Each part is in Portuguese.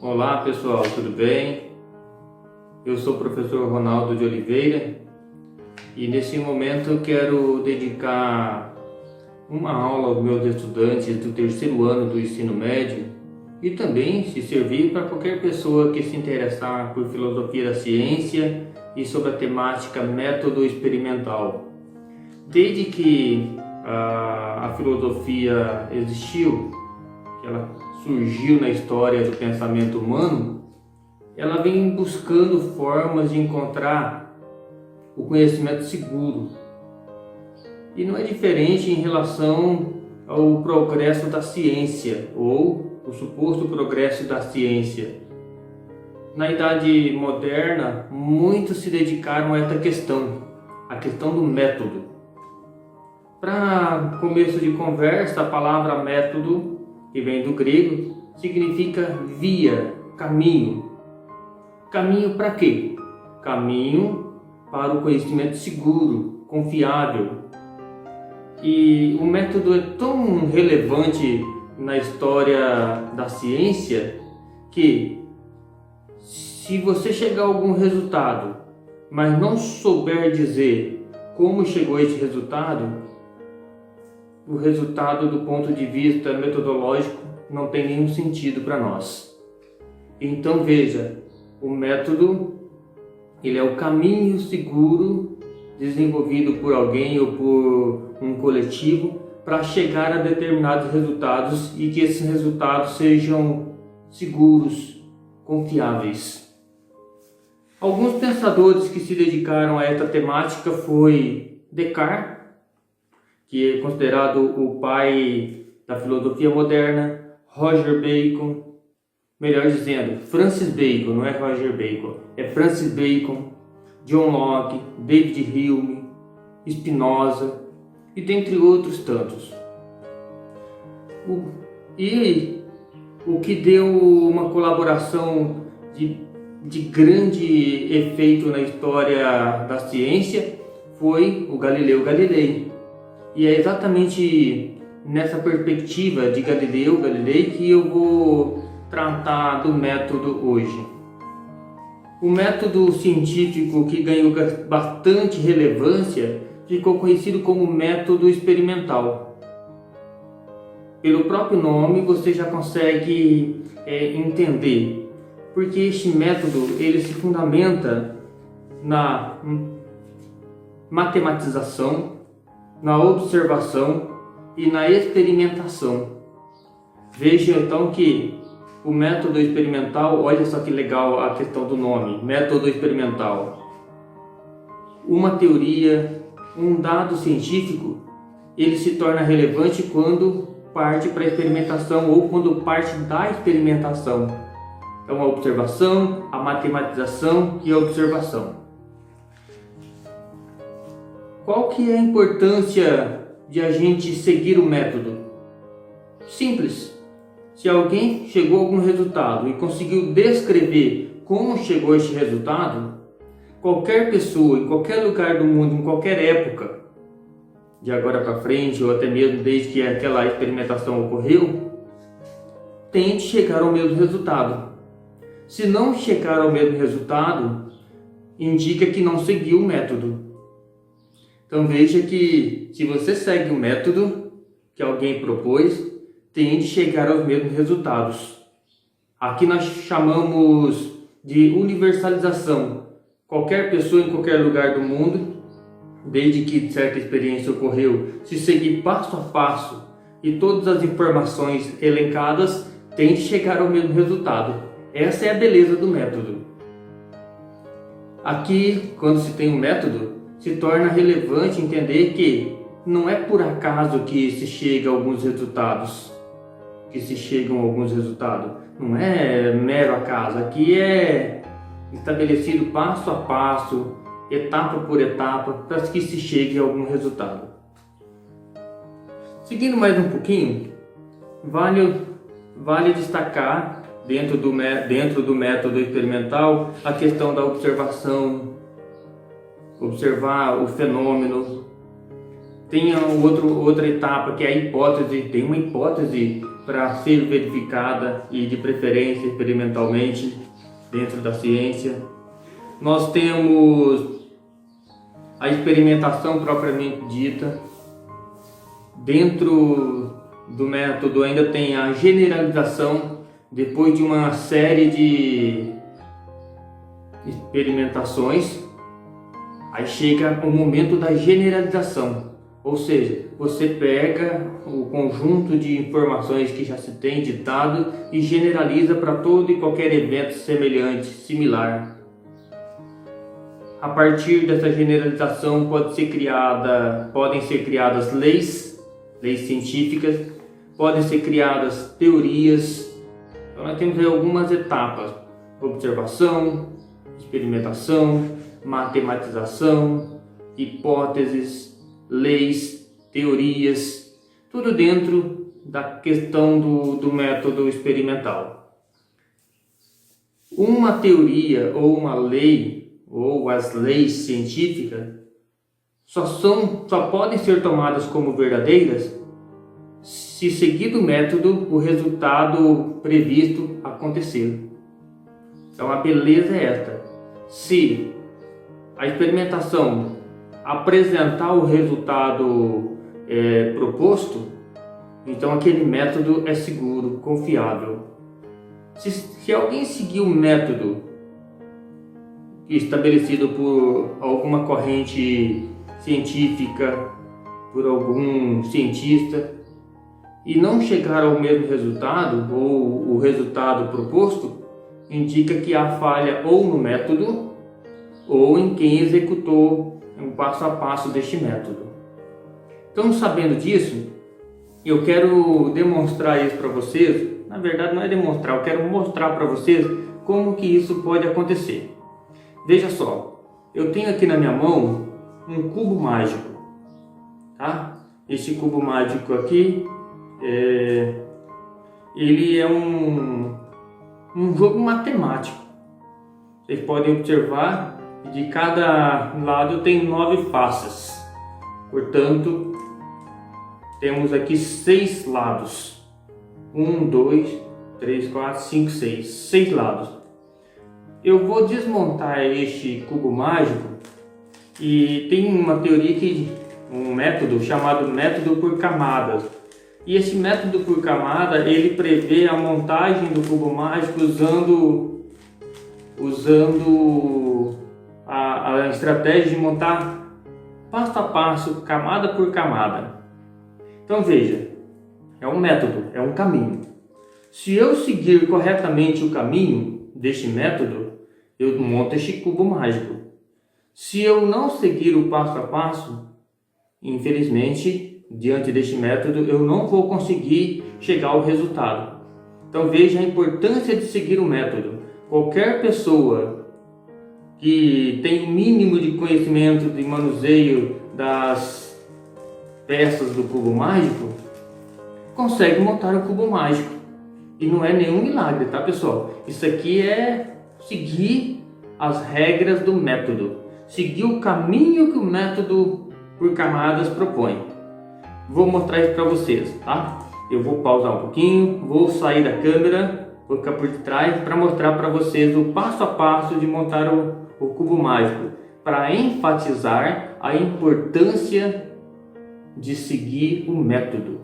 Olá pessoal, tudo bem? Eu sou o professor Ronaldo de Oliveira e nesse momento eu quero dedicar uma aula aos meus estudantes do terceiro ano do ensino médio e também se servir para qualquer pessoa que se interessar por filosofia da ciência e sobre a temática método experimental. Desde que a filosofia existiu, que ela surgiu na história do pensamento humano, ela vem buscando formas de encontrar o conhecimento seguro. E não é diferente em relação ao progresso da ciência, ou o suposto progresso da ciência. Na Idade Moderna, muitos se dedicaram a essa questão, a questão do método. Para começo de conversa, a palavra método, que vem do grego, significa via, caminho. Caminho para quê? Caminho para o conhecimento seguro, confiável. E o método é tão relevante na história da ciência que, se você chegar a algum resultado, mas não souber dizer como chegou a esse resultado, o resultado do ponto de vista metodológico não tem nenhum sentido para nós. Então veja, o método ele é o caminho seguro desenvolvido por alguém ou por um coletivo para chegar a determinados resultados e que esses resultados sejam seguros, confiáveis. Alguns pensadores que se dedicaram a essa temática foi Descartes, que é considerado o pai da filosofia moderna, Roger Bacon, melhor dizendo, Francis Bacon, não é Roger Bacon, é Francis Bacon, John Locke, David Hume, Spinoza e dentre outros tantos. O que deu uma colaboração de grande efeito na história da ciência foi o Galileu Galilei. E é exatamente nessa perspectiva de Galileu Galilei que eu vou tratar do método hoje. O método científico que ganhou bastante relevância ficou conhecido como método experimental. Pelo próprio nome você já consegue entender, porque este método ele se fundamenta na matematização, na observação e na experimentação. Veja então que o método experimental, olha só que legal a questão do nome, método experimental. Uma teoria, um dado científico, ele se torna relevante quando parte para a experimentação ou quando parte da experimentação. Então a observação, a matematização e a observação. Qual que é a importância de a gente seguir o método? Simples. Se alguém chegou a algum resultado e conseguiu descrever como chegou a este resultado, qualquer pessoa, em qualquer lugar do mundo, em qualquer época, de agora para frente ou até mesmo desde que aquela experimentação ocorreu, tente chegar ao mesmo resultado. Se não chegar ao mesmo resultado, indica que não seguiu o método. Então veja que se você segue o método que alguém propôs, tende a chegar aos mesmos resultados. Aqui nós chamamos de universalização. Qualquer pessoa em qualquer lugar do mundo, desde que certa experiência ocorreu, se seguir passo a passo e todas as informações elencadas, tende a chegar ao mesmo resultado. Essa é a beleza do método. Aqui, quando se tem um método, se torna relevante entender que não é por acaso que se chega a alguns resultados, não é mero acaso, aqui é estabelecido passo a passo, etapa por etapa, para que se chegue a algum resultado. Seguindo mais um pouquinho, vale destacar dentro do método experimental a questão da observação, observar o fenômeno, Tem outra etapa que é a hipótese. Tem uma hipótese para ser verificada e de preferência experimentalmente dentro da ciência. Nós temos a experimentação propriamente dita. Dentro do método ainda tem a generalização, depois de uma série de experimentações, aí chega o momento da generalização, ou seja, você pega o conjunto de informações que já se tem ditado e generaliza para todo e qualquer evento semelhante, similar. A partir dessa generalização podem ser criadas leis científicas, podem ser criadas teorias. Então nós temos aí algumas etapas: observação, experimentação, matematização, hipóteses, leis, teorias, tudo dentro da questão do método experimental. Uma teoria ou uma lei, ou as leis científicas, só podem ser tomadas como verdadeiras se, seguido o método, o resultado previsto acontecer. Então a beleza é esta: se a experimentação apresentar o resultado proposto, então aquele método é seguro, confiável. Se alguém seguir o método estabelecido por alguma corrente científica, por algum cientista, e não chegar ao mesmo resultado ou o resultado proposto, indica que há falha ou no método ou em quem executou um passo a passo deste método. Então, sabendo disso, eu quero demonstrar isso para vocês. Na verdade, não é demonstrar, eu quero mostrar para vocês como que isso pode acontecer. Veja só, eu tenho aqui na minha mão um cubo mágico, tá? Esse cubo mágico aqui, ele é um jogo matemático. Vocês podem observar que de cada lado tem 9 faces. Portanto, temos aqui 6 lados. 1, 2, 3, 4, 5, 6. 6 lados. Eu vou desmontar este cubo mágico e tem uma teoria um método chamado método por camadas. E esse método por camada, ele prevê a montagem do cubo mágico usando a estratégia de montar passo a passo, camada por camada. Então veja, é um método, é um caminho. Se eu seguir corretamente o caminho deste método, eu monto este cubo mágico. Se eu não seguir o passo a passo, infelizmente, diante deste método, eu não vou conseguir chegar ao resultado. Então veja a importância de seguir o método. Qualquer pessoa que tem o mínimo de conhecimento de manuseio das peças do cubo mágico consegue montar o cubo mágico. E não é nenhum milagre, tá, pessoal? Isso aqui é seguir as regras do método, seguir o caminho que o método por camadas propõe. Vou mostrar isso para vocês, tá? Eu vou pausar um pouquinho, vou sair da câmera, vou ficar por trás para mostrar para vocês o passo a passo de montar o cubo mágico, para enfatizar a importância de seguir o método,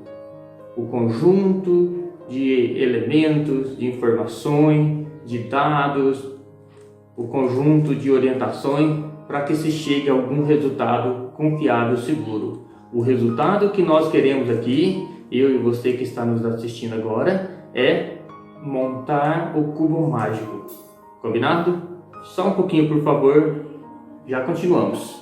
o conjunto de elementos, de informações, de dados, o conjunto de orientações para que se chegue a algum resultado confiável, seguro. O resultado que nós queremos aqui, eu e você que está nos assistindo agora, é montar o cubo mágico. Combinado? Só um pouquinho, por favor. Já continuamos.